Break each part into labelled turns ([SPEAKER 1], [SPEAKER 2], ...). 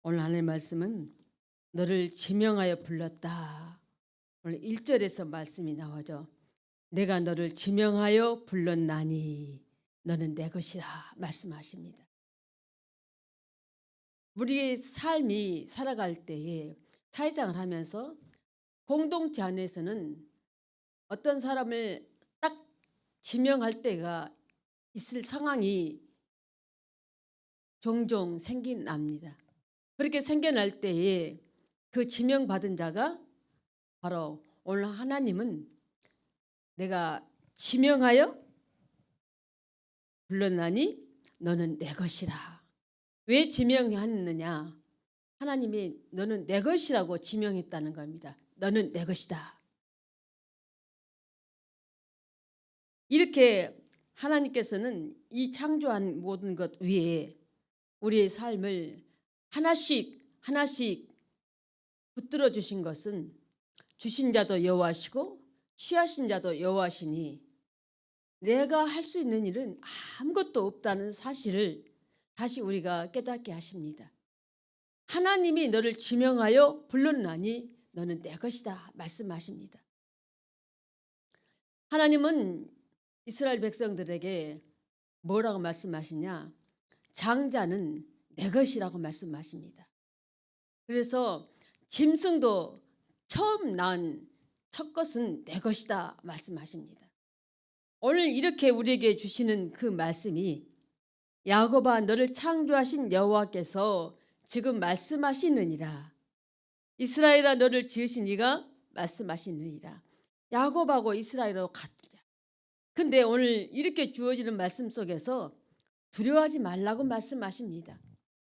[SPEAKER 1] 오늘 하나님의 말씀은 너를 지명하여 불렀다. 오늘 1절에서 말씀이 나오죠. 내가 너를 지명하여 불렀나니 너는 내 것이라 말씀하십니다. 우리의 삶이 살아갈 때에 사회생활을 하면서 공동체 안에서는 어떤 사람을 딱 지명할 때가 있을 상황이 종종 생겨납니다. 그렇게 생겨날 때에 그 지명받은 자가 바로 오늘 하나님은 내가 지명하여 불렀나니 너는 내 것이라. 왜 지명했느냐? 하나님이 너는 내 것이라고 지명했다는 겁니다. 너는 내 것이다. 이렇게 하나님께서는 이 창조한 모든 것 위에 우리의 삶을 하나씩 붙들어 주신 것은 주신 자도 여호와시고 취하신 자도 여호와시니 내가 할 수 있는 일은 아무것도 없다는 사실을 다시 우리가 깨닫게 하십니다. 하나님이 너를 지명하여 불렀나니 너는 내 것이다 말씀하십니다. 하나님은 이스라엘 백성들에게 뭐라고 말씀하시냐? 장자는 내 것이라고 말씀하십니다. 그래서 짐승도 처음 낳은 첫 것은 내 것이다 말씀하십니다. 오늘 이렇게 우리에게 주시는 그 말씀이 야곱아 너를 창조하신 여호와께서 지금 말씀하시느니라. 이스라엘아 너를 지으신 이가 말씀하시느니라. 야곱하고 이스라엘하고 같자. 근데 오늘 이렇게 주어지는 말씀 속에서 두려워하지 말라고 말씀하십니다.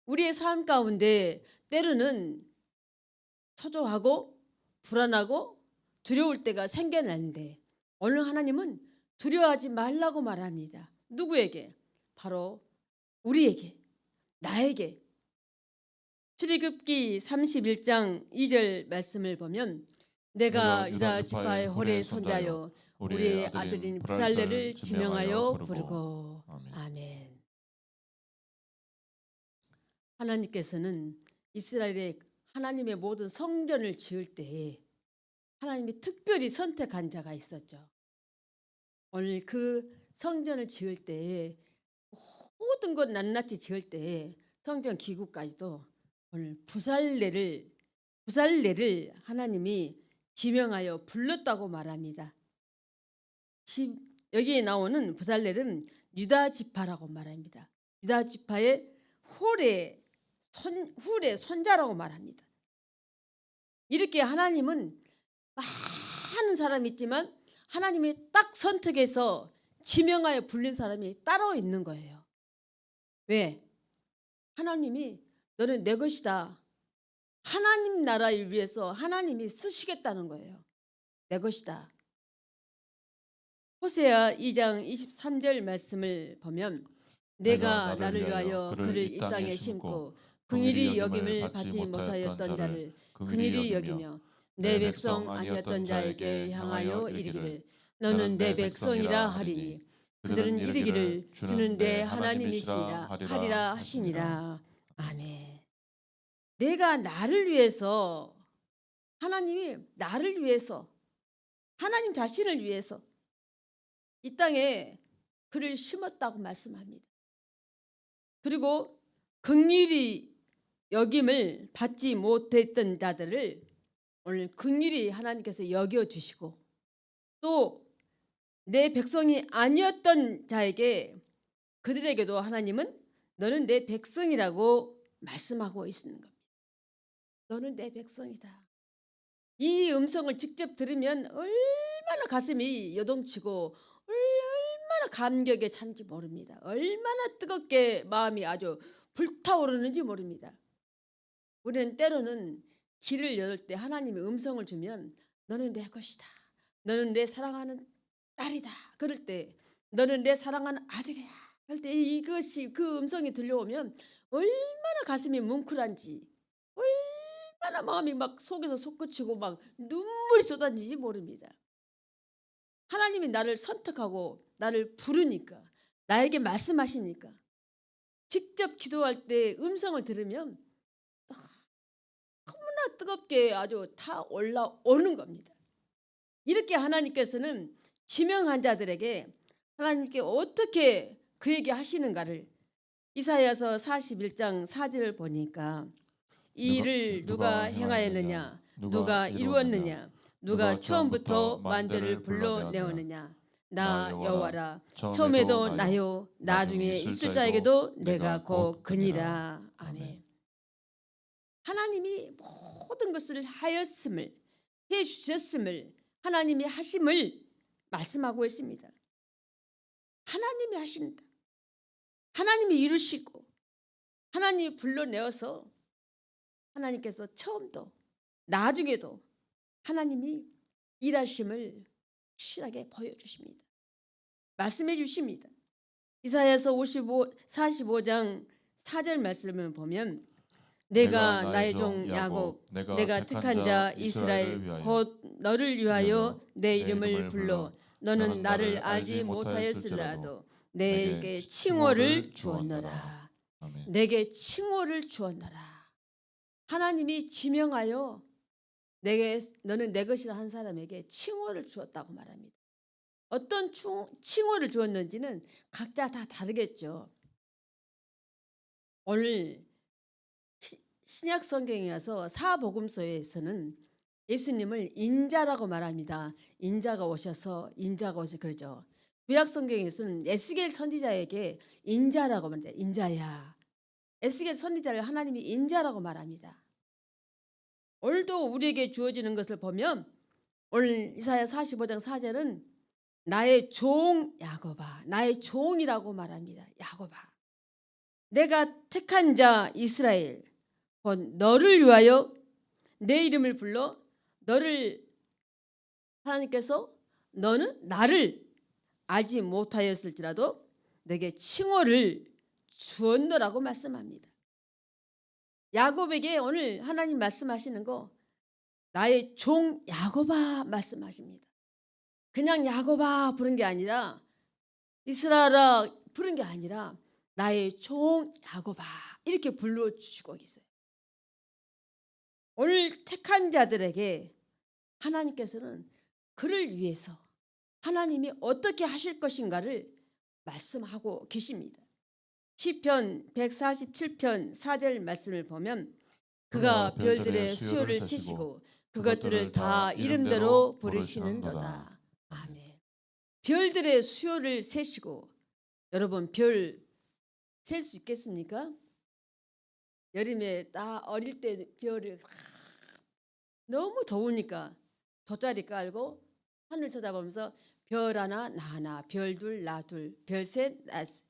[SPEAKER 1] 우리의 삶 가운데 때로는 초조하고 불안하고 두려울 때가 생겨나는데 오늘 하나님은 두려워하지 말라고 말합니다. 누구에게? 바로 우리에게, 나에게. 출애굽기 31장 2절 말씀을 보면 내가 유다 지파의 호레 손자요 우리의 아들인 부살레를 지명하여 부르고. 아멘. 하나님께서는 이스라엘의 하나님의 모든 성전을 지을 때에 하나님이 특별히 선택한 자가 있었죠. 오늘 그 성전을 지을 때에 모든 것 낱낱이 지을 때에 성전 기구까지도 오늘 부살레를 하나님이 지명하여 불렀다고 말합니다. 여기에 나오는 부살레는 유다 지파라고 말합니다. 유다 지파의 훌의 손자라고 말합니다. 이렇게 하나님은 많은 사람이 있지만 하나님이 딱 선택해서 지명하여 불린 사람이 따로 있는 거예요. 왜? 하나님이 너는 내 것이다. 하나님 나라를 위해서 하나님이 쓰시겠다는 거예요. 내 것이다. 호세아 2장 23절 말씀을 보면 내가 나를 위하여 그를 이 땅에 심고 긍휼히 여김을 받지 못하였던 자를 긍휼히 여기며 내 백성 아니었던 자에게 향하여 이르기를 너는 내 백성이라 하리니 그들은 이르기를 주는 내 하나님이시라 하리라 하시니라. 아멘. 내가 나를 위해서 하나님이 나를 위해서 하나님 자신을 위해서 이 땅에 그를 심었다고 말씀합니다. 그리고 긍휼히 여김을 받지 못했던 자들을 오늘 긍휼히 하나님께서 여겨주시고 또 내 백성이 아니었던 자에게 그들에게도 하나님은 너는 내 백성이라고 말씀하고 있는 겁니다. 너는 내 백성이다. 이 음성을 직접 들으면 얼마나 가슴이 요동치고 얼마나 감격에 찬지 모릅니다. 얼마나 뜨겁게 마음이 아주 불타오르는지 모릅니다. 우리는 때로는 길을 열 때 하나님의 음성을 주면 너는 내 것이다. 너는 내 사랑하는 딸이다. 그럴 때 너는 내 사랑하는 아들이야. 그럴 때 이것이 그 음성이 들려오면 얼마나 가슴이 뭉클한지 얼마나 마음이 막 속에서 솟구치고 막 눈물이 쏟아지지 모릅니다. 하나님이 나를 선택하고 나를 부르니까 나에게 말씀하시니까 직접 기도할 때 음성을 들으면 얼마나 뜨겁게 아주 다 올라오는 겁니다. 이렇게 하나님께서는 지명한 자들에게 하나님께 어떻게 그에게 하시는가를 이사야서 41장 4절을 보니까 이 일을 누가 행하였느냐, 누가 이루었느냐, 누가 처음부터 만대를 불러내었느냐. 나 여호와라, 처음에도 나요, 나중에 있을 자에게도 내가 곧 그니라. 아멘. 하나님이 모든 것을 하였음을, 해주셨음을, 하나님이 하심을 말씀하고 있습니다. 하나님이 하신다. 하나님이 이루시고 하나님이 불러내어서 하나님께서 처음도 나중에도 하나님이 일하심을 확실하게 보여주십니다. 말씀해 주십니다. 이사야서 45장 4절 말씀을 보면 내가 나의 종 야곱, 내가 택한 자 이스라엘, 곧 너를 위하여 내 이름을 불러 너는 나를 알지 못하였을라도 내게 칭호를 주었노라. 내게 칭호를 주었노라. 하나님이 지명하여 너는 내 것이라 한 사람에게 칭호를 주었다고 말합니다. 어떤 칭호를 주었는지는 각자 다 다르겠죠. 오늘 신약 성경에 와서 사복음서에서는 예수님을 인자라고 말합니다. 인자가 오셔서 그러죠. 구약 성경에서는 에스겔 선지자에게 인자라고 말합니다. 인자야. 에스겔 선지자를 하나님이 인자라고 말합니다. 오늘도 우리에게 주어지는 것을 보면 오늘 이사야 45장 4절은 나의 종 야곱아, 나의 종이라고 말합니다. 야곱아, 내가 택한 자 이스라엘, 곧 너를 위하여 내 이름을 불러 너를 하나님께서 너는 나를 알지 못하였을지라도 내게 칭호를 주었노라고 말씀합니다. 야곱에게 오늘 하나님 말씀하시는 거 나의 종 야곱아 말씀하십니다. 그냥 야곱아 부른 게 아니라 이스라엘아 부른 게 아니라 나의 종 야곱아 이렇게 불러주시고 계세요. 오늘 택한 자들에게 하나님께서는 그를 위해서 하나님이 어떻게 하실 것인가를 말씀하고 계십니다. 시편 147편 4절 말씀을 보면 그가 별들의 수요를 세시고 그것들을 다 이름대로 부르시는도다. 아멘. 별들의 수요를 세시고, 여러분 별 셀 수 있겠습니까? 여름에 나 어릴 때 별을 너무 더우니까 돗자리 깔고 하늘 쳐다보면서 별 하나 나 하나, 별 둘 나 둘, 별 셋 나 셋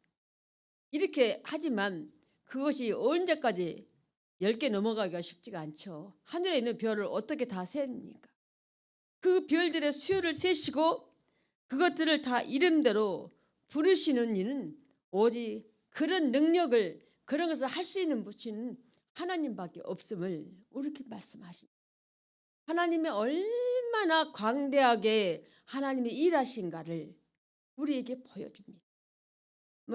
[SPEAKER 1] 이렇게 하지만 그것이 언제까지 10개 넘어가기가 쉽지가 않죠. 하늘에 있는 별을 어떻게 다 셉니까? 그 별들의 수요를 세시고 그것들을 다 이름대로 부르시는 이는 오직 그런 능력을 그런 것을 할 수 있는 분은 하나님밖에 없음을 이렇게 말씀하십니다. 하나님이 얼마나 광대하게 하나님이 일하신가를 우리에게 보여줍니다.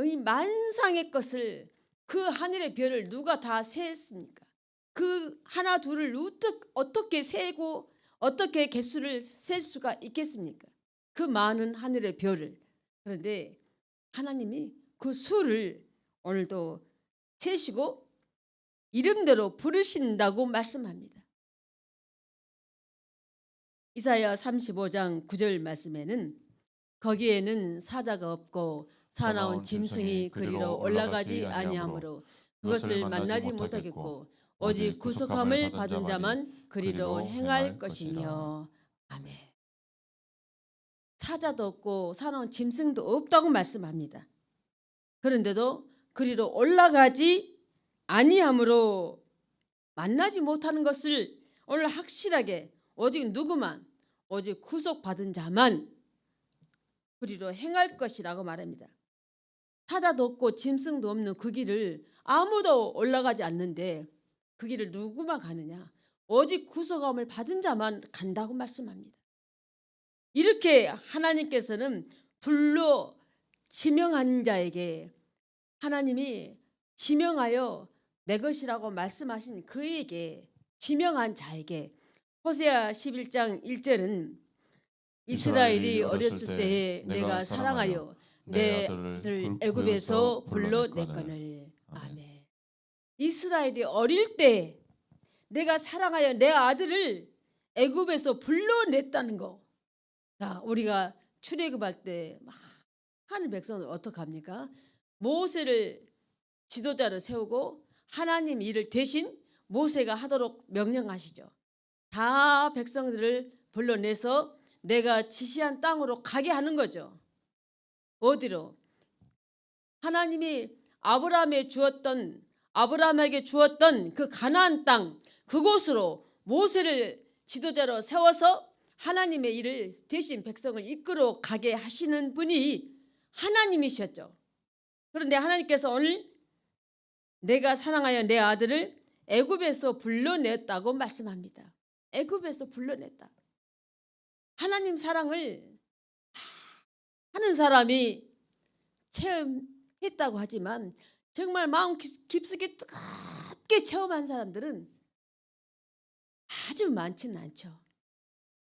[SPEAKER 1] 이 만상의 것을 그 하늘의 별을 누가 다 셌습니까? 그 하나 둘을 어떻게 세고 어떻게 개수를 셀 수가 있겠습니까? 그 많은 하늘의 별을. 그런데 하나님이 그 수를 오늘도 세시고 이름대로 부르신다고 말씀합니다. 이사야 35장 9절 말씀에는 거기에는 사자가 없고 사나운 짐승이 그리로 올라가지 아니하므로 그것을 만나지 못하겠고 오직 구속함을 받은 자만 그리로 행할 것이며. 아멘. 사자도 없고 사나운 짐승도 없다고 말씀합니다. 그런데도 그리로 올라가지 아니하므로 만나지 못하는 것을 오늘 확실하게 오직 누구만, 오직 구속받은 자만 그리로 행할 것이라고 말합니다. 사자도 없고 짐승도 없는 그 길을 아무도 올라가지 않는데 그 길을 누구만 가느냐? 오직 구속함을 받은 자만 간다고 말씀합니다. 이렇게 하나님께서는 불러 지명한 자에게 하나님이 지명하여 내 것이라고 말씀하신 그에게 지명한 자에게 호세아 11장 1절은 이스라엘이 어렸을 때에 내가 사랑하여 내 아들 애굽에서 불러냈거늘. 아멘. 이스라엘이 어릴 때 내가 사랑하여 내 아들을 애굽에서 불러냈다는 거. 자, 우리가 출애굽할 때 막 하는 백성은 어떻게 합니까? 모세를 지도자로 세우고 하나님 일을 대신 모세가 하도록 명령하시죠. 다 백성들을 불러내서 내가 지시한 땅으로 가게 하는 거죠. 어디로? 하나님이 아브라함에게 주었던 그 가나안 땅, 그곳으로 모세를 지도자로 세워서 하나님의 일을 대신 백성을 이끌어 가게 하시는 분이 하나님이셨죠. 그런데 하나님께서 오늘 내가 사랑하여 내 아들을 애굽에서 불러냈다고 말씀합니다. 애굽에서 불러냈다. 하나님 사랑을 하는 사람이 체험했다고 하지만 정말 마음 깊숙이 뜨겁게 체험한 사람들은 아주 많지는 않죠.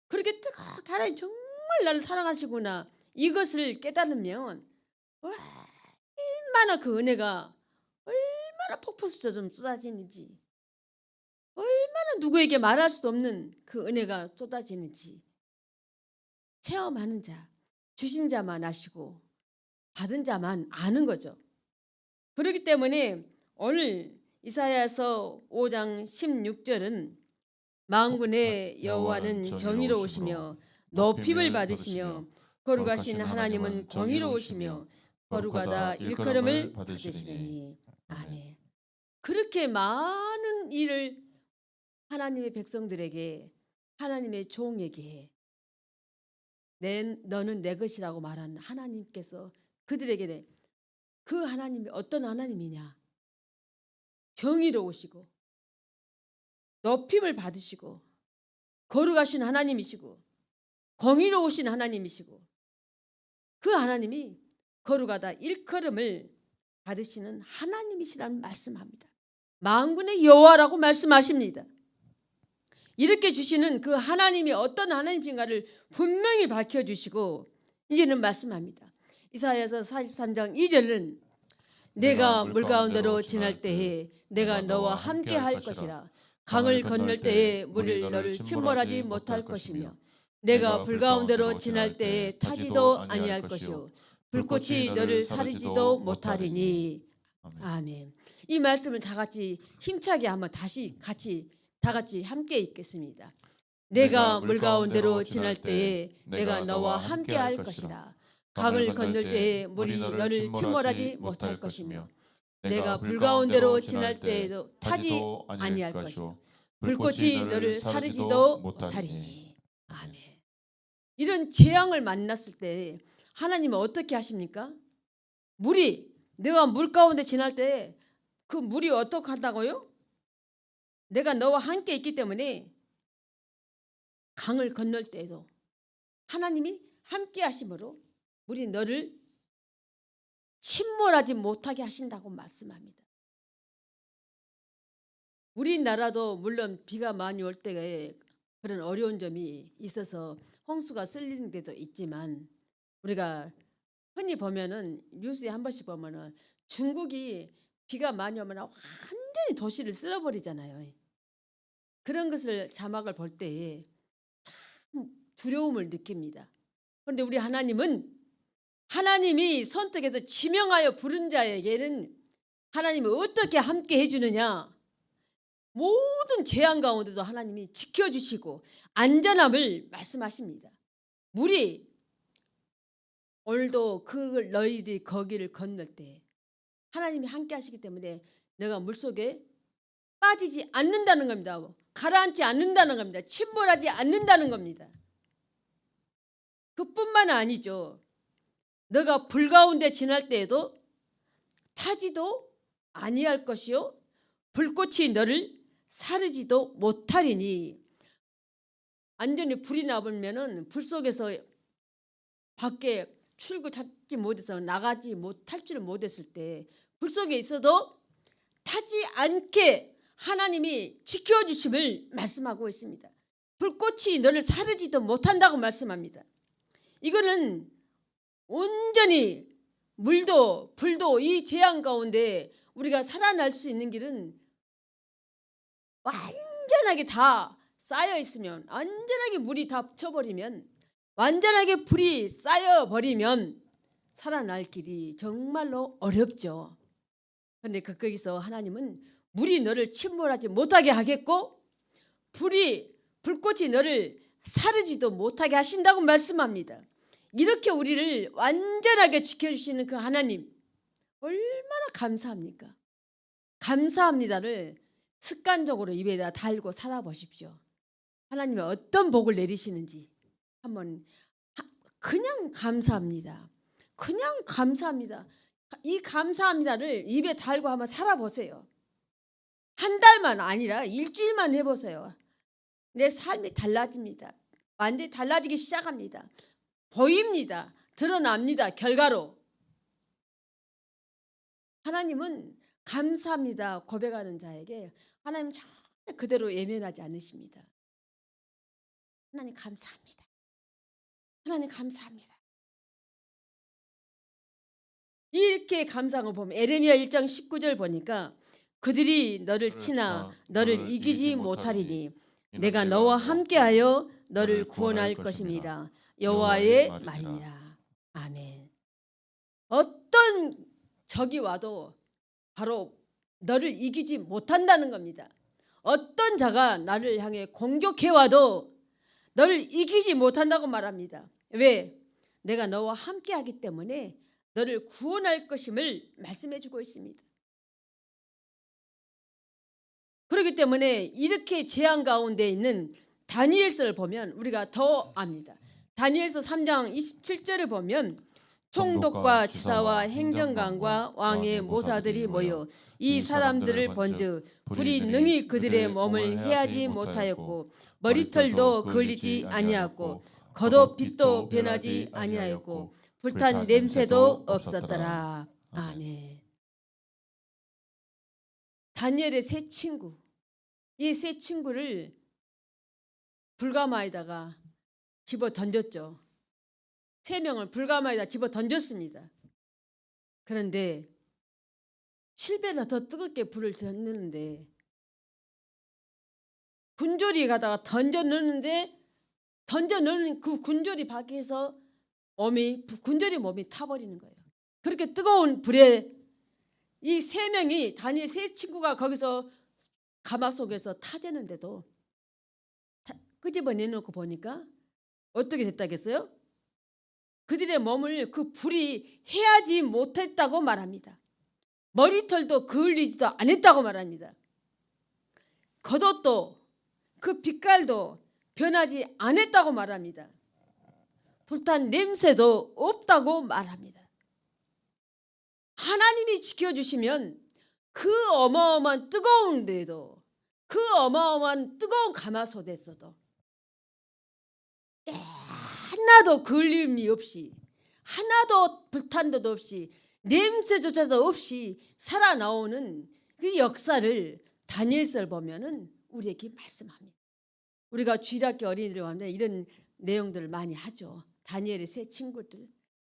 [SPEAKER 1] 그렇게 뜨겁게 하나님 정말 나를 사랑하시구나 이것을 깨달으면 얼마나 그 은혜가 얼마나 폭포수처럼 쏟아지는지, 얼마나 누구에게 말할 수 없는 그 은혜가 쏟아지는지 체험하는 자, 주신 자만 아시고 받은 자만 아는 거죠. 그렇기 때문에 오늘 이사야서 5장 16절은 만군의 여호와는 정의로우시며 높임을 받으시며 거룩하신 하나님은 공의로우시며 거룩하다 일컬음을 받으시리니. 아멘. 그렇게 많은 일을 하나님의 백성들에게, 하나님의 종에게 너는 내 것이라고 말한 하나님께서 그들에게 그 하나님이 어떤 하나님이냐? 정의로우시고 높임을 받으시고 거룩하신 하나님이시고 공의로우신 하나님이시고 그 하나님이 거룩하다 일컬음을 받으시는 하나님이시라는 말씀합니다. 만군의 여호와라고 말씀하십니다. 이렇게 주시는 그 하나님이 어떤 하나님인가를 분명히 밝혀주시고 이제는 말씀합니다. 이사야서 43장 2절은 내가 물가운데로 지날 때에 내가 너와 함께 할 것이라. 강을 건널 때에 물이 너를 침몰하지 못할 것이며 내가 불 가운데로 지날 때에 타지도 아니할 것이요 불꽃이 너를 사르지도 못하리니. 아멘. 이 말씀을 다 같이 힘차게 한번 다시 같이 다 같이 함께 읽겠습니다. 내가 물 가운데로 지날 때에 내가 너와 함께 할 것이라. 강을 건널 때에 물이 너를 침몰하지 못할 것이며 내가 불 가운데로 지날 때에도 타지 아니할 것이요 불꽃이 너를 사르지도 못하리니. 아멘. 이런 재앙을 만났을 때 하나님은 어떻게 하십니까? 내가 물 가운데 지날 때 그 물이 어떻게 한다고요? 내가 너와 함께 있기 때문에 강을 건널 때에도 하나님이 함께 하심으로 물이 너를 침몰하지 못하게 하신다고 말씀합니다. 우리나라도 물론 비가 많이 올 때에 그런 어려운 점이 있어서 홍수가 쓸리는 데도 있지만 우리가 흔히 보면은 뉴스에 한 번씩 보면은 중국이 비가 많이 오면 완전히 도시를 쓸어버리잖아요. 그런 것을 자막을 볼 때에 참 두려움을 느낍니다. 그런데 우리 하나님은 하나님이 선택해서 지명하여 부른 자에게는 하나님이 어떻게 함께 해주느냐? 모든 재앙 가운데도 하나님이 지켜주시고 안전함을 말씀하십니다. 물이 오늘도 그걸 너희들이 거기를 건널 때 하나님이 함께 하시기 때문에 내가 물속에 빠지지 않는다는 겁니다. 가라앉지 않는다는 겁니다. 침몰하지 않는다는 겁니다. 그뿐만 아니죠. 너가 불 가운데 지날 때에도 타지도 아니할 것이요 불꽃이 너를 사르지도 못하리니. 완전히 불이 나버리면은 불 속에서 밖에 출구 찾지 못해서 나가지 못할 줄 못했을 때 불 속에 있어도 타지 않게 하나님이 지켜주심을 말씀하고 있습니다. 불꽃이 너를 사르지도 못한다고 말씀합니다. 이거는 온전히 물도 불도 이 재앙 가운데 우리가 살아날 수 있는 길은 완전하게 다 쌓여 있으면, 완전하게 물이 다 쳐버리면, 완전하게 불이 쌓여버리면 살아날 길이 정말로 어렵죠. 그런데 거기서 하나님은 물이 너를 침몰하지 못하게 하겠고 불꽃이 너를 사르지도 못하게 하신다고 말씀합니다. 이렇게 우리를 완전하게 지켜주시는 그 하나님 얼마나 감사합니까? 감사합니다를 습관적으로 입에다 달고 살아보십시오. 하나님이 어떤 복을 내리시는지 한번 그냥 감사합니다. 그냥 감사합니다. 이 감사합니다를 입에 달고 한번 살아보세요. 한 달만 아니라 일주일만 해보세요. 내 삶이 달라집니다. 완전히 달라지기 시작합니다. 보입니다. 드러납니다. 결과로. 하나님은 감사합니다 고백하는 자에게 하나님 절대 그대로 예면하지 않으십니다. 하나님 감사합니다. 하나님 감사합니다. 이렇게 감사한 거 보면 에레미야 1장 19절 보니까 그들이 너를 치나 너를 이기지 못하리니 내가 너와 함께하여 너를 구원할 것임이라 여호와의 말이니라. 아멘. 어떤 적이 와도 바로 너를 이기지 못한다는 겁니다. 어떤 자가 나를 향해 공격해 와도 너를 이기지 못한다고 말합니다. 왜? 내가 너와 함께하기 때문에 너를 구원할 것임을 말씀해 주고 있습니다. 그렇기 때문에 이렇게 재앙 가운데 있는 다니엘서를 보면 우리가 더 압니다. 다니엘서 3장 27절을 보면 총독과 지사와 행정관과 왕의 모사들이 모여 이 사람들을 본즉 불이 능히 그들의 몸을 해하지 못하였고 머리털도 그을리지 아니하였고 겉옷 빛도 변하지 아니하였고 불탄 냄새도 없었더라. 아멘. 다니엘의 세 친구, 이 세 친구를 불가마에다가 집어 던졌죠. 3명을 불가마에다 집어 던졌습니다. 그런데 7배나 더 뜨겁게 불을 던졌는데 군졸이 가다가 던져 넣는 그 군졸이 밖에서 군졸이 몸이 타버리는 거예요. 그렇게 뜨거운 불에 이 3명이 다니엘 3친구가 거기서 가마 속에서 타재는데도 끄집어내놓고 보니까 어떻게 됐다겠어요? 그들의 몸을 그 불이 해하지 못했다고 말합니다. 머리털도 그을리지도 않았다고 말합니다. 겉옷도 그 빛깔도 변하지 않았다고 말합니다. 불탄 냄새도 없다고 말합니다. 하나님이 지켜주시면 그 어마어마한 뜨거운데도, 그 어마어마한 뜨거운 가마솥에서도 하나도 그을림이 없이, 하나도 불탄도 없이, 냄새조차도 없이 살아나오는 그 역사를 다니엘서를 보면은 우리에게 말씀합니다. 우리가 주일학교 어린이들 하면 이런 내용들을 많이 하죠. 다니엘의 세 친구들,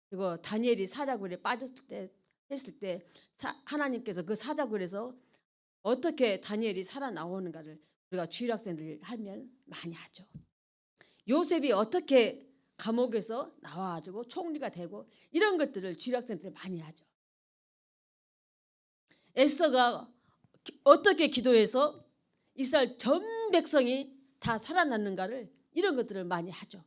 [SPEAKER 1] 그리고 다니엘이 사자굴에 빠졌을 때 했을 때 하나님께서 그 사자굴에서 어떻게 다니엘이 살아나오는가를 우리가 주일학생들 하면 많이 하죠. 요셉이 어떻게 감옥에서 나와가지고 총리가 되고 이런 것들을 주일학생들이 많이 하죠. 에스더가 어떻게 기도해서 이스라엘 전 백성이 다 살아났는가를 이런 것들을 많이 하죠.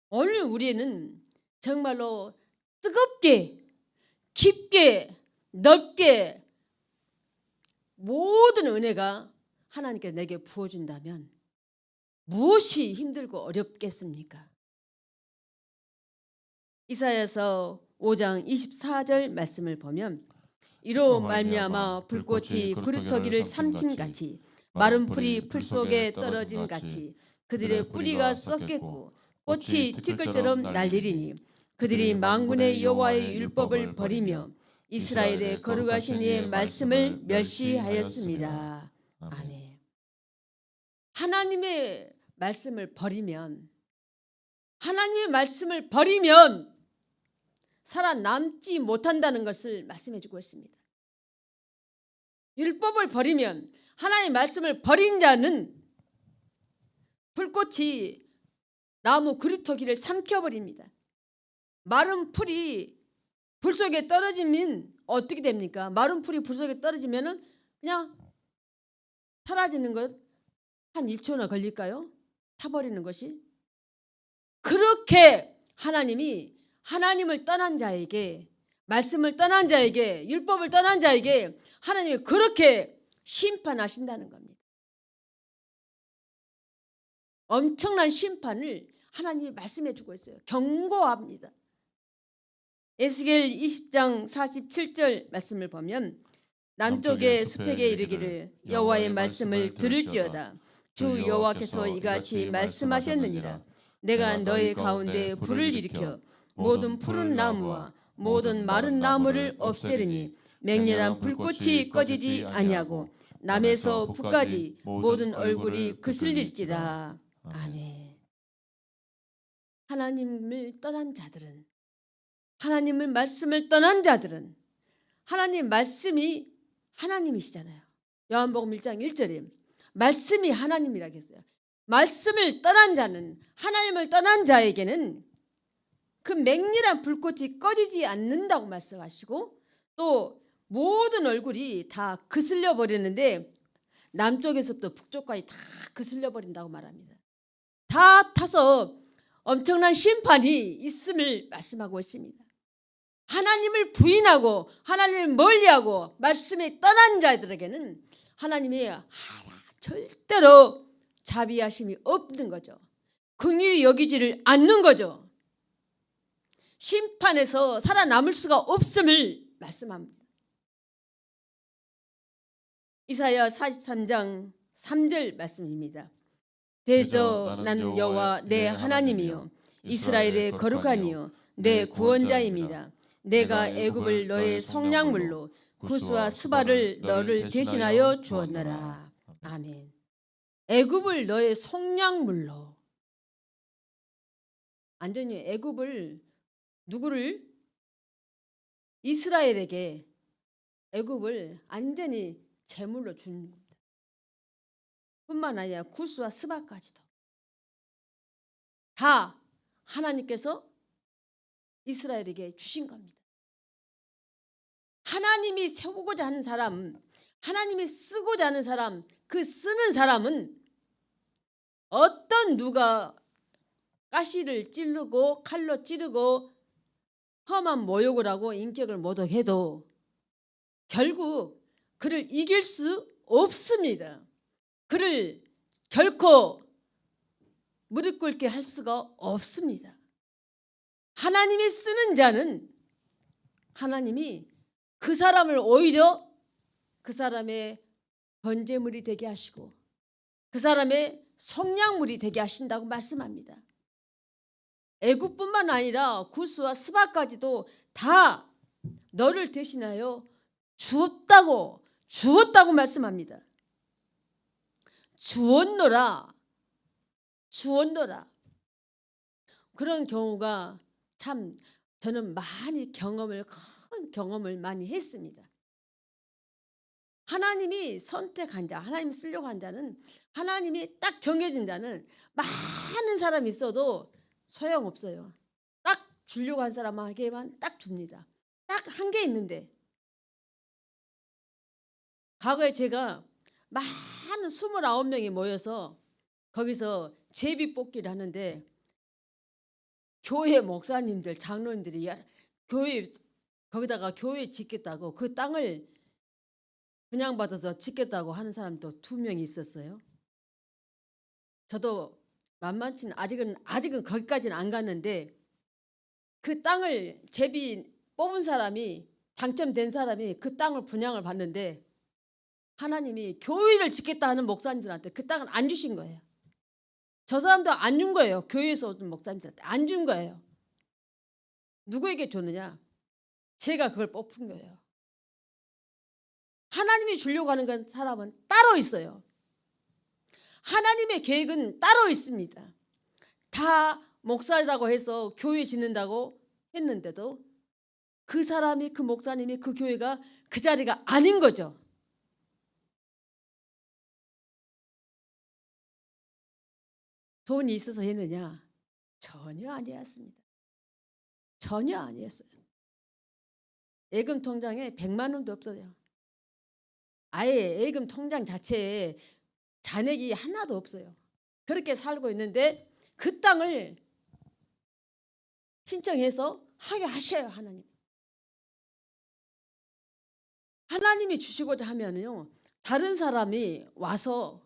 [SPEAKER 1] 오늘 우리는 정말로 뜨겁게, 깊게, 넓게 모든 은혜가 하나님께 내게 부어준다면 무엇이 힘들고 어렵겠습니까? 이사야서 5장 24절 말씀을 보면 이로 말미암아 불꽃이 그루터기를 삼킴같이 마른 풀이 풀 속에 떨어진 같이 그들의 뿌리가 썩겠고 꽃이 티끌처럼 날리리니 그들이 만군의 여호와의 율법을 버리며 이스라엘의 거룩하신 이의 말씀을 멸시하였습니다. 아멘. 하나님의 말씀을 버리면, 하나님의 말씀을 버리면 살아남지 못한다는 것을 말씀해 주고 있습니다. 율법을 버리면, 하나님의 말씀을 버린 자는 불꽃이 나무 그루터기를 삼켜버립니다. 마른 풀이 불 속에 떨어지면 어떻게 됩니까? 마른 풀이 불 속에 떨어지면 그냥 사라지는 것 한 1초나 걸릴까요? 타버리는 것이. 그렇게 하나님이 하나님을 떠난 자에게, 말씀을 떠난 자에게, 율법을 떠난 자에게 하나님이 그렇게 심판하신다는 겁니다. 엄청난 심판을 하나님이 말씀해 주고 있어요. 경고합니다. 에스겔 20장 47절 말씀을 보면 남쪽의 숲에게 이르기를 여호와의 말씀을 들을지어다. 주 여호와께서 이같이 말씀하셨느니라. 내가 너희 가운데 불을 일으켜 모든 푸른 나무와 모든 마른 나무를 없애리니 맹렬한 불꽃이 꺼지지 아니하고 남에서 북까지 모든 얼굴이 그슬릴지라. 아멘. 하나님을 떠난 자들은, 하나님의 말씀을 떠난 자들은, 하나님 말씀이 하나님이시잖아요. 요한복음 1장 1절에 말씀이 하나님이라고 했어요. 말씀을 떠난 자는, 하나님을 떠난 자에게는 그 맹렬한 불꽃이 꺼지지 않는다고 말씀하시고, 또 모든 얼굴이 다 그슬려 버리는데 남쪽에서부터 북쪽까지 다 그슬려 버린다고 말합니다. 다 타서 엄청난 심판이 있음을 말씀하고 있습니다. 하나님을 부인하고 하나님을 멀리하고 말씀에 떠난 자들에게는 하나님이 절대로 자비하심이 없는 거죠. 긍휼히 여기지를 않는 거죠. 심판에서 살아남을 수가 없음을 말씀합니다. 이사야 43장 3절 말씀입니다. 대저 나는 여호와 내 하나님이요 이스라엘의 거룩하니요 내 구원자입니다. 내가 애굽을 너의 속량물로 구스와 스바를 너를 대신하여 주었노라. 아멘. 애굽을 너의 속량물로. 완전히 애굽을 누구를? 이스라엘에게 애굽을 완전히 제물로 준 겁니다. 뿐만 아니라 구스와 스바까지도 다 하나님께서 이스라엘에게 주신 겁니다. 하나님이 세우고자 하는 사람, 하나님이 쓰고자 하는 사람, 그 쓰는 사람은 어떤 누가 가시를 찌르고 칼로 찌르고 험한 모욕을 하고 인격을 모독해도 결국 그를 이길 수 없습니다. 그를 결코 무릎 꿇게 할 수가 없습니다. 하나님이 쓰는 자는 하나님이 그 사람을 오히려 그 사람의 번제물이 되게 하시고 그 사람의 속량물이 되게 하신다고 말씀합니다. 애굽뿐만 아니라 구스와 스바까지도 다 너를 대신하여 주었다고 말씀합니다. 주었노라. 그런 경우가 참 저는 많이 큰 경험을 많이 했습니다. 하나님이 선택한 자, 하나님이 쓰려고 한 자는, 하나님이 딱 정해진 자는 많은 사람이 있어도 소용없어요. 딱 주려고 한 사람에게만 딱 줍니다. 딱 한 개 있는데, 과거에 제가 많은 29명이 모여서 거기서 제비뽑기를 하는데 교회 목사님들, 장로님들이 교회 거기다가 교회 짓겠다고 그 땅을 분양받아서 짓겠다고 하는 사람도 2명이 있었어요. 저도 만만치는 아직은 거기까지는 안 갔는데 그 땅을 제비 뽑은 사람이, 당첨된 사람이 그 땅을 분양을 받는데 하나님이 교회를 짓겠다 하는 목사님들한테 그 땅을 안 주신 거예요. 저 사람도 안 준 거예요. 교회에서 오던 목사님들한테 안 준 거예요. 누구에게 줬느냐? 제가 그걸 뽑은 거예요. 하나님이 주려고 하는 건 사람은 따로 있어요. 하나님의 계획은 따로 있습니다. 다 목사라고 해서 교회 짓는다고 했는데도 그 사람이, 그 목사님이, 그 교회가 그 자리가 아닌 거죠. 돈이 있어서 했느냐? 전혀 아니었습니다. 전혀 아니었어요. 예금 통장에 100만 원도 없어요. 아예 예금 통장 자체에 잔액이 하나도 없어요. 그렇게 살고 있는데 그 땅을 신청해서 하게 하셔요. 하나님이 주시고자 하면요, 다른 사람이 와서,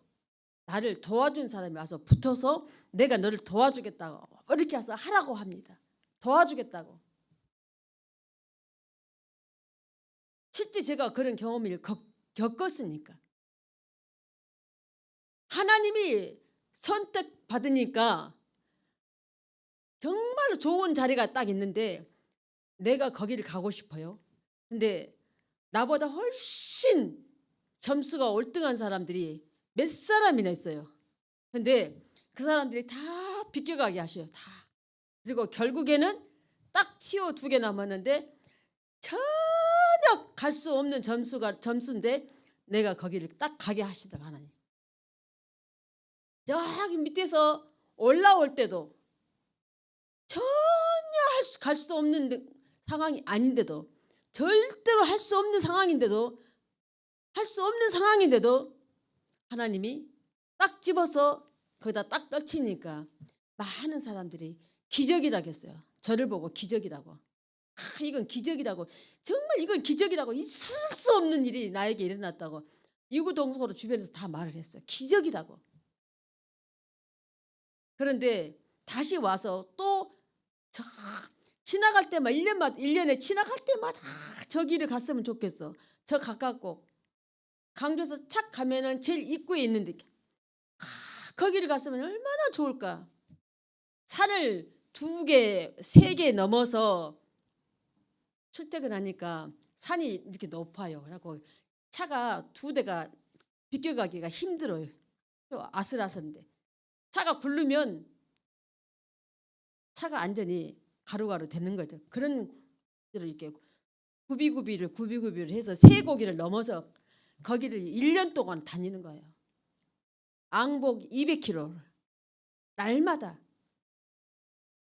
[SPEAKER 1] 나를 도와준 사람이 와서 붙어서 내가 너를 도와주겠다고 이렇게 해서 하라고 합니다. 도와주겠다고. 실제 제가 그런 경험을 겪었으니까. 하나님이 선택받으니까 정말로 좋은 자리가 딱 있는데 내가 거기를 가고 싶어요. 근데 나보다 훨씬 점수가 올등한 사람들이 몇 사람이나 있어요. 근데 그 사람들이 다 비껴가게 하셔요. 다. 그리고 결국에는 딱 티오 2개 남았는데 전혀 갈 수 없는 점수인데 내가 거기를 딱 가게 하시더라, 하나님. 저기 밑에서 올라올 때도 전혀 갈 수 없는 상황이 아닌데도, 절대로 할 수 없는 상황인데도, 하나님이 딱 집어서 거기다 딱 떨치니까 많은 사람들이 기적이라겠어요. 저를 보고 기적이라고. 이건 기적이라고. 정말 이건 기적이라고. 있을 수 없는 일이 나에게 일어났다고. 이구동성으로 주변에서 다 말을 했어요. 기적이라고. 그런데 다시 와서 또 지나갈 때마다 1년에 지나갈 때마다 저 길을 갔으면 좋겠어. 저 가깝고 강주에서 착 가면은 제일 입구에 있는데 거기를 갔으면 얼마나 좋을까. 산을 2개, 3개 넘어서 출퇴근하니까 산이 이렇게 높아요. 그래갖고 차가 2대가 비껴가기가 힘들어요. 아슬아슬한데 차가 굴르면 차가 안전이 가루가루 되는 거죠. 그런 대로 이렇게 구비구비를 해서 3고기를 넘어서 거기를 1년 동안 다니는 거예요. 앙복 200km 날마다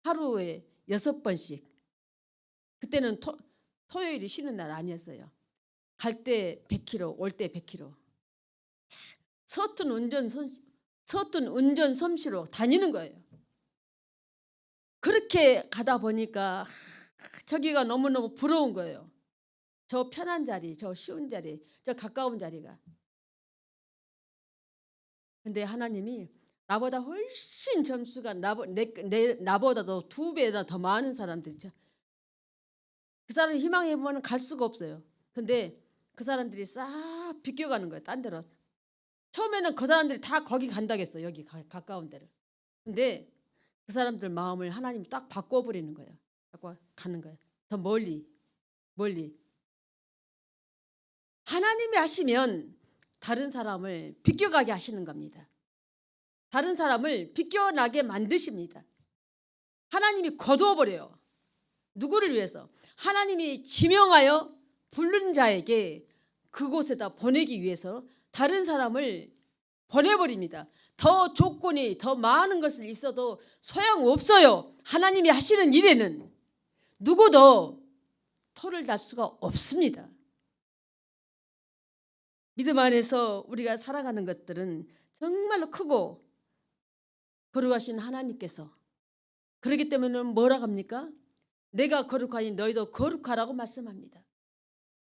[SPEAKER 1] 하루에 6번씩. 그때는 토요일이 쉬는 날 아니었어요. 갈 때 100km, 올 때 100km. 서툰 운전 솜씨로 다니는 거예요. 그렇게 가다 보니까 저기가 너무너무 부러운 거예요. 저 편한 자리, 저 쉬운 자리, 저 가까운 자리가. 근데 하나님이 나보다 훨씬 점수가 나보다도 2배나 더 많은 사람들 있죠. 그 사람 희망해 보면 갈 수가 없어요. 근데 그 사람들이 싹 비껴가는 거예요. 딴 데로. 처음에는 그 사람들이 다 거기 간다겠어. 여기 가까운 데를. 근데 그 사람들 마음을 하나님이 딱 바꿔버리는 거예요. 바꿔 가는 거예요. 더 멀리. 하나님이 하시면 다른 사람을 비껴가게 하시는 겁니다. 다른 사람을 비껴나게 만드십니다. 하나님이 거두어버려요. 누구를 위해서? 하나님이 지명하여 부른 자에게 그곳에다 보내기 위해서 다른 사람을 보내버립니다. 더 조건이 더 많은 것을 있어도 소용없어요. 하나님이 하시는 일에는 누구도 토를 달 수가 없습니다. 믿음 안에서 우리가 살아가는 것들은 정말로 크고 거룩하신 하나님께서, 그렇기 때문에 뭐라고 합니까? 내가 거룩하니 너희도 거룩하라고 말씀합니다.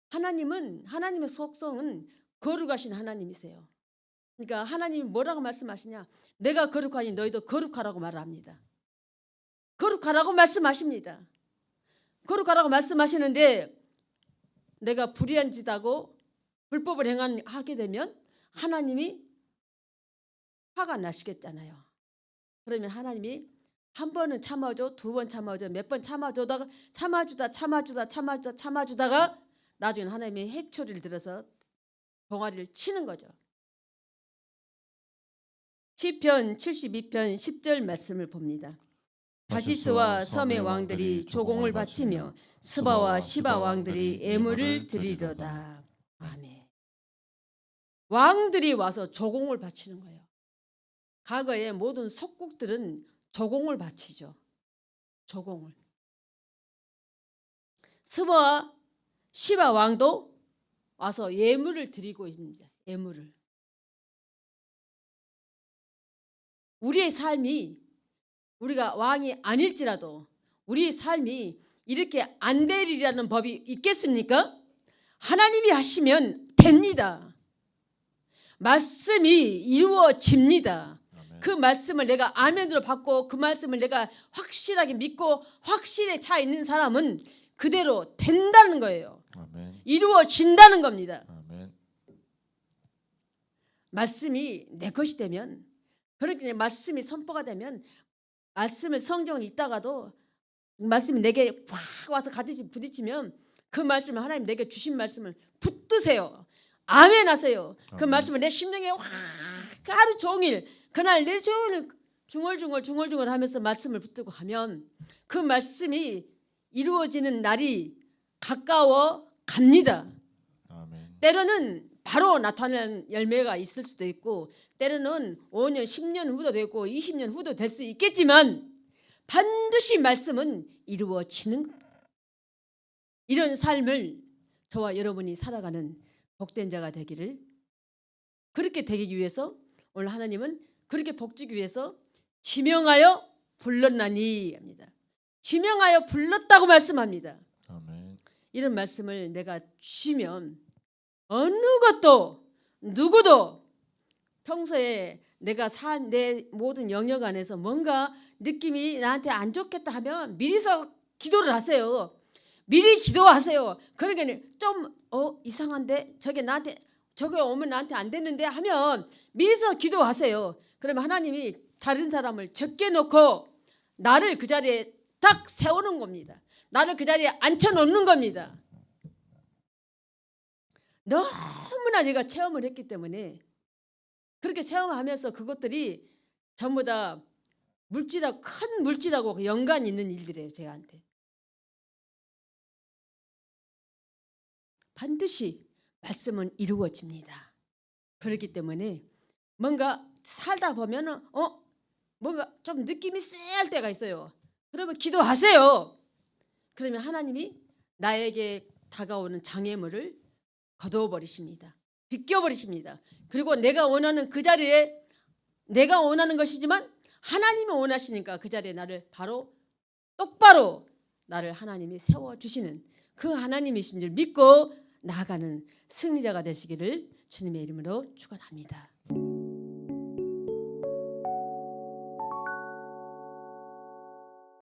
[SPEAKER 1] 하나님의 속성은 거룩하신 하나님이세요. 그러니까 하나님이 뭐라고 말씀하시냐? 내가 거룩하니 너희도 거룩하라고 말을 합니다. 거룩하라고 말씀하십니다. 거룩하라고 말씀하시는데 내가 불의한 짓 하고 불법을 하게 되면 하나님이 화가 나시겠잖아요. 그러면 하나님이 한 번은 참아줘, 두 번 참아줘, 몇 번 참아주다가 참아주다가 나중에 하나님의 해초리를 들어서 봉아리를 치는 거죠. 시편 72편 10절 말씀을 봅니다. 다시스와 섬의 왕들이 조공을 바치며 스바와 시바 왕들이 예물을 드리려다. 아멘. 왕들이 와서 조공을 바치는 거예요. 과거에 모든 속국들은 조공을 바치죠. 조공을. 스바와 시바 왕도 와서 예물을 드리고 있습니다. 예물을. 우리의 삶이 우리가 왕이 아닐지라도 우리의 삶이 이렇게 안 되리라는 법이 있겠습니까? 하나님이 하시면 됩니다. 말씀이 이루어집니다. 그 말씀을 내가 아멘으로 받고 그 말씀을 내가 확실하게 믿고 확실에 차 있는 사람은 그대로 된다는 거예요.
[SPEAKER 2] 아멘.
[SPEAKER 1] 이루어진다는 겁니다.
[SPEAKER 2] 아멘.
[SPEAKER 1] 말씀이 내 것이 되면 그렇게 말씀이 선포가 되면 말씀을 성경을 읽다가도 말씀이 내게 확 와서 가듯이 부딪히면 그 말씀을 하나님 내게 주신 말씀을 붙드세요. 아멘 하세요. 그
[SPEAKER 2] 아멘.
[SPEAKER 1] 말씀을 내 심령에 확 하루 종일 그날 내 종일 중얼중얼 하면서 말씀을 붙들고 하면 그 말씀이 이루어지는 날이 가까워 갑니다.
[SPEAKER 2] 아멘.
[SPEAKER 1] 때로는 바로 나타나는 열매가 있을 수도 있고 때로는 5년, 10년 후도 되고 20년 후도 될 수 있겠지만 반드시 말씀은 이루어지는 겁니다. 이런 삶을 저와 여러분이 살아가는 복된 자가 되기를 그렇게 되기 위해서 오늘 하나님은 그렇게 복주기 위해서 지명하여 불렀나니 합니다. 지명하여 불렀다고 말씀합니다.
[SPEAKER 2] 아멘.
[SPEAKER 1] 이런 말씀을 내가 주시면 어느 것도 누구도 평소에 내가 산 내 모든 영역 안에서 뭔가 느낌이 나한테 안 좋겠다 하면 미리서 기도를 하세요. 미리 기도하세요. 그러니까 좀 이상한데 저게 오면 나한테 안 되는데 하면 미리서 기도하세요. 그러면 하나님이 다른 사람을 적게 놓고 나를 그 자리에 딱 세우는 겁니다. 나를 그 자리에 앉혀놓는 겁니다. 너무나 내가 체험을 했기 때문에 그렇게 체험하면서 그것들이 전부 다 물질하고 큰 물질하고 연관이 있는 일들이에요. 제한테 반드시 말씀은 이루어집니다. 그렇기 때문에 뭔가 살다 보면은 뭔가 좀 느낌이 쎄할 때가 있어요. 그러면 기도하세요. 그러면 하나님이 나에게 다가오는 장애물을 거두어버리십니다. 비껴버리십니다. 그리고 내가 원하는 그 자리에 내가 원하는 것이지만 하나님이 원하시니까 그 자리에 나를 바로 똑바로 나를 하나님이 세워주시는 그 하나님이신 줄 믿고 나아가는 승리자가 되시기를 주님의 이름으로 축원합니다.